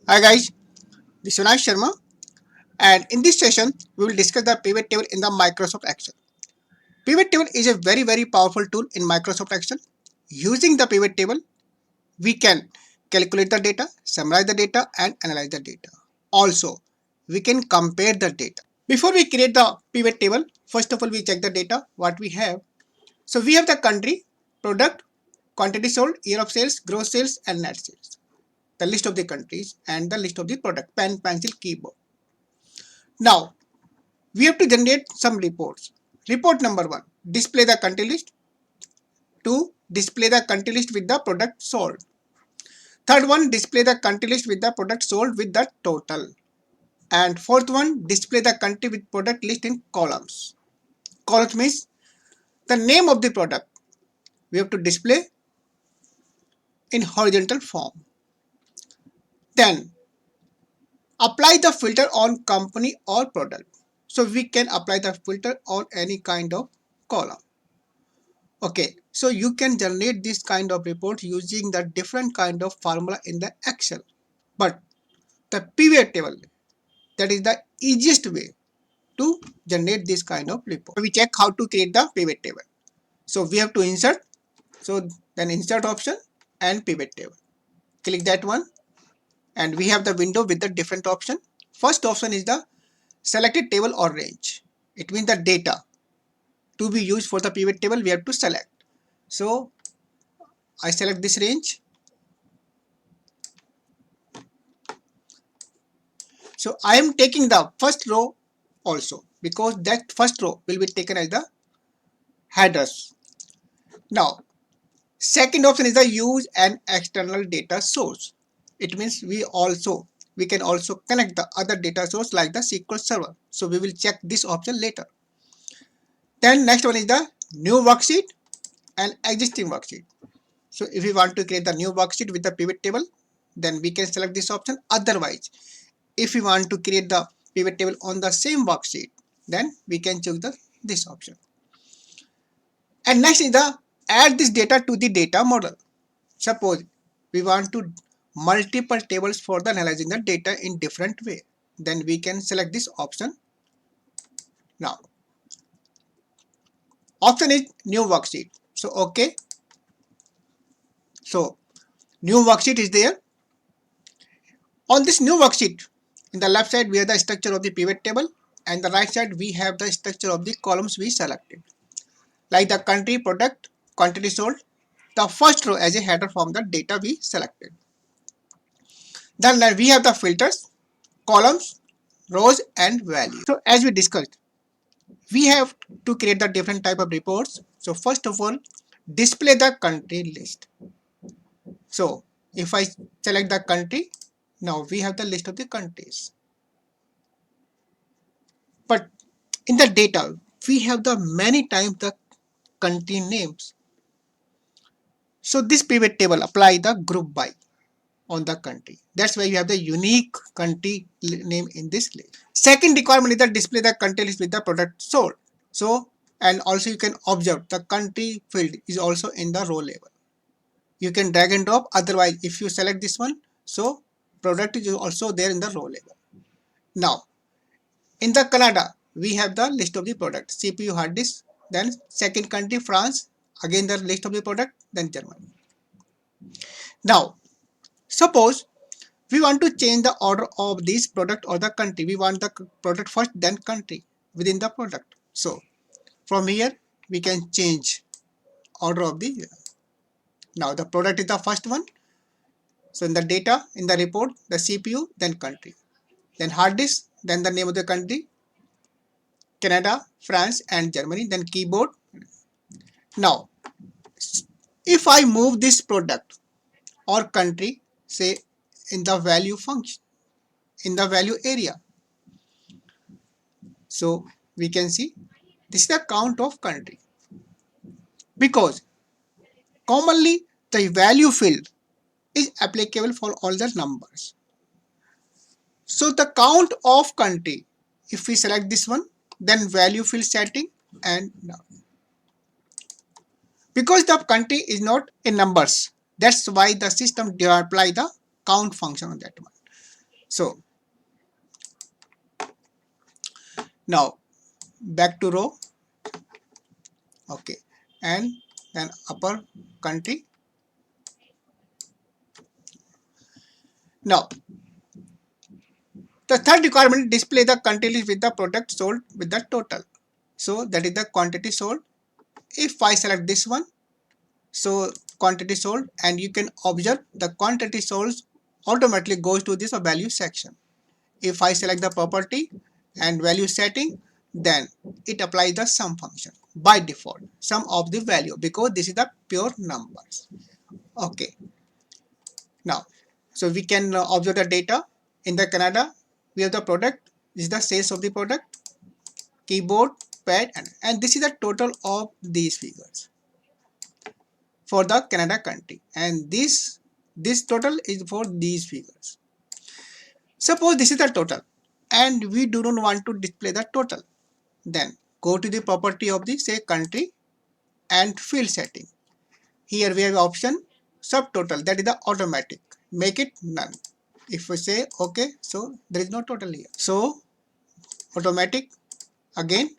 Hi guys, this is Sunash Sharma, and in this session we will discuss the pivot table in the Microsoft Excel. Pivot table is a very powerful tool in Microsoft Excel. Using the pivot table, we can calculate the data, summarize the data, and analyze the data. Also, we can compare the data. Before we create the pivot table, first of all we check the data what we have. So we have the country, product, quantity sold, year of sales, gross sales, and net sales. The list of the countries and the list of the product, pen, pencil, keyboard. Now we have to generate some reports. Report number 1, display the country list. 2, display the country list with the product sold. Third one, display the country list with the product sold with the total. And fourth one, display the country with product list in columns. Columns means the name of the product. We have to display in horizontal form. Then apply the filter on company or product. So we can apply the filter on any kind of column. Okay, so you can generate this kind of report using the different kind of formula in the Excel. But the pivot table, that is the easiest way to generate this kind of report. We check how to create the pivot table. So we have to insert. So then insert option and pivot table. Click that one and we have the window with the different option. First option is the selected table or range. It means the data to be used for the pivot table we have to select. So I select this range. So I am taking the first row also because that first row will be taken as the headers. Now, second option is the use an external data source. It means we can also connect the other data source like the SQL Server. So we will check this option later. Then next one is the new worksheet and existing worksheet. So if we want to create the new worksheet with the pivot table, then we can select this option. Otherwise, if we want to create the pivot table on the same worksheet, then we can choose this option. And next is the add this data to the data model. Suppose we want to multiple tables for the analyzing the data in different way, then we can select this option. Now option is new worksheet. So okay, so new worksheet is there. On this new worksheet, in the left side we have the structure of the pivot table and the right side we have the structure of the columns we selected, like the country, product, quantity sold, the first row as a header from the data we selected. Then we have the filters, columns, rows and values. So as we discussed, we have to create the different type of reports. So first of all, display the country list. So if I select the country, now we have the list of the countries. But in the data, we have the many times the country names. So this pivot table apply the group by on the country. That's why you have the unique country name in this list. Second requirement is that display the country list with the product sold. So and also you can observe the country field is also in the row level. You can drag and drop. Otherwise, if you select this one, so product is also there in the row level. Now in the Canada, we have the list of the product, CPU, hard disk, then second country France, again the list of the product, then Germany. Now suppose we want to change the order of this product or the country. We want the product first, then country within the product. So from here we can change order of the. Now the product is the first one. So in the data, in the report, the CPU, then country, then hard disk, then the name of the country, Canada, France, and Germany, then keyboard. Now, if I move this product or country, say in the value function, in the value area, so we can see this is the count of country because commonly the value field is applicable for all the numbers. So the count of country, if we select this one, then value field setting and now. Because the country is not in numbers, that's why the system apply the count function on that one. So now back to row. Okay, and then upper country. Now the third requirement, display the country list with the product sold with the total. So that is the quantity sold. If I select this one, so quantity sold, and you can observe the quantity sold automatically goes to this value section. If I select the property and value setting, then it applies the sum function by default, sum of the value, because this is the pure numbers. Okay, now so we can observe the data in the Canada. We have the product. This is the sales of the product, keyboard, pad, and this is the total of these figures for the Canada country, and this total is for these figures. Suppose this is the total and we do not want to display the total, then go to the property of the say country and field setting. Here we have option subtotal, that is the automatic, make it none. If we say okay, so there is no total here, so automatic, again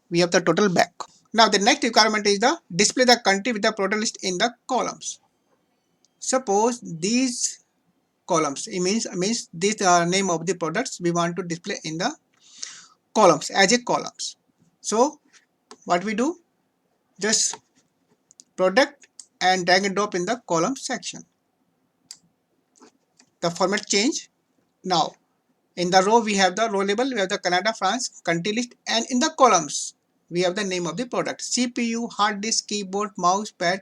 we have the total back. Now the next requirement is the display the country with the product list in the columns. Suppose these columns, it means this name of the products we want to display in the columns as a columns. So what we do, just product and drag and drop in the column section. The format change. Now in the row we have the row label, we have the Canada, France, country list, and in the columns we have the name of the product, CPU, hard disk, keyboard, mouse pad,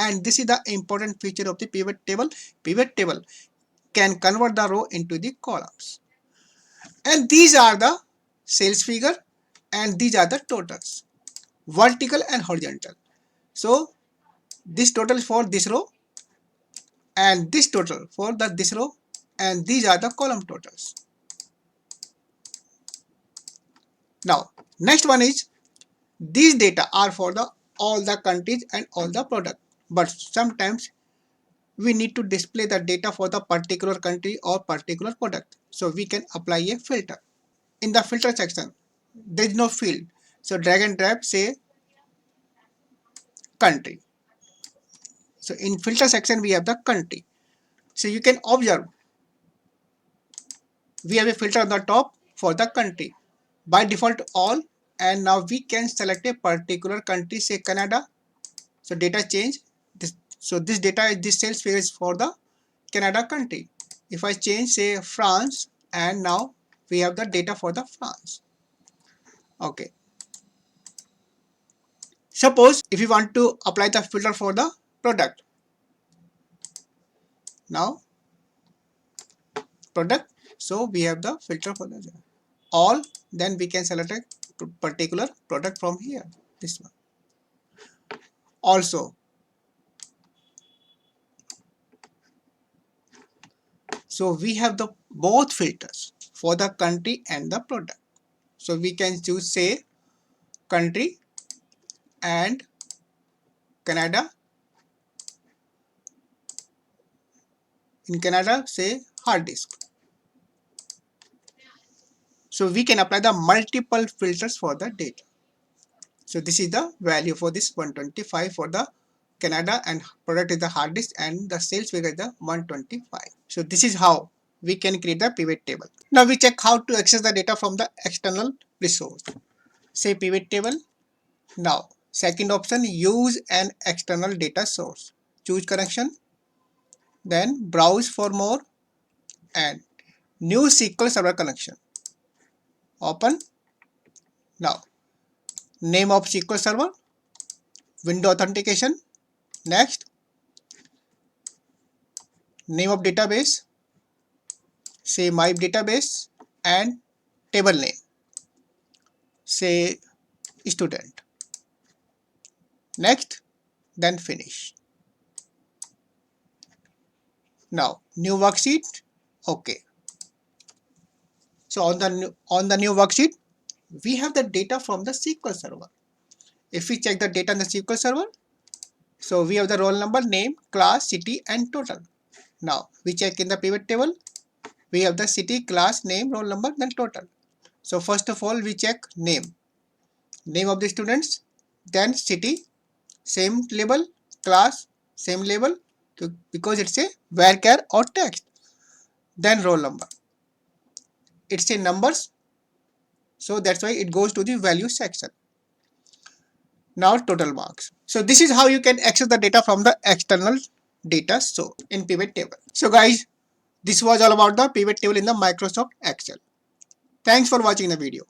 and this is the important feature of the pivot table. Pivot table can convert the row into the columns, and these are the sales figure and these are the totals, vertical and horizontal. So this total is for this row and this total for the this row, and these are the column totals. Now next one is, these data are for the all the countries and all the product, but sometimes we need to display the data for the particular country or particular product, so we can apply a filter. In the filter section there is no field, so drag and drop say country. So in filter section we have the country, so you can observe we have a filter on the top for the country, by default all, and now we can select a particular country, say Canada. So data change this, so this data is this sales figure is for the Canada country. If I change say France, and now we have the data for the France. Okay, suppose if you want to apply the filter for the product, now product, so we have the filter for the all, then we can select a particular product from here, this one. Also, so we have the both filters for the country and the product. So we can choose say country and Canada. In Canada say hard disk. So we can apply the multiple filters for the data. So this is the value for this 125 for the Canada, and product is the hard disk, and the sales figure is the 125. So this is how we can create the pivot table. Now we check how to access the data from the external resource. Say pivot table. Now second option, use an external data source. Choose connection, then browse for more, and new SQL Server connection. Open. Now name of SQL Server, window authentication. Next, name of database, say my database, and table name, say student. Next, then finish. Now new worksheet. Okay, so on the new worksheet we have the data from the SQL Server. If we check the data in the SQL Server, so we have the roll number, name, class, city, and total. Now we check in the pivot table. We have the city, class, name, roll number, then total. So first of all, we check name of the students, then city, same label, class, same label, because it's a varchar or text. Then roll number. It's a numbers, so that's why it goes to the value section. Now total marks. So this is how you can access the data from the external data so in pivot table. So guys, this was all about the pivot table in the Microsoft Excel. Thanks for watching the video.